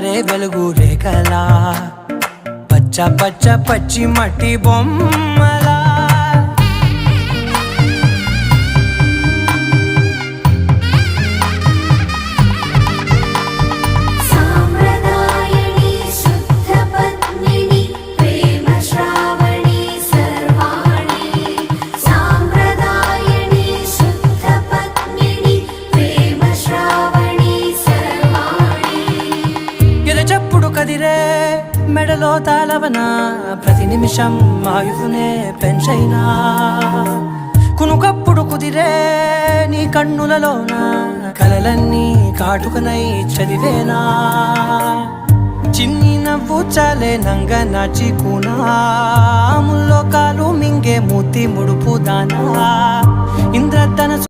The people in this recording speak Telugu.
జారే వెలుగు రేఖలా పచ్చ పచ్చ పచ్చి మట్టి బొమ్మలా చెప్పుడు కదిరే మెడలో తాళవన ప్రతి నిమిషం ఆయుధునే పెంచైనా కునుకప్పుడు కుదిరే నీ కన్నులలోన కలలన్నీ కాటుకనై చదివేనా చిన్ని నవ్వు చాలే నంగ నాచి కూనాముల్లో కాలు మింగే మూతి ముడుపు దానా ఇంద్రధనసు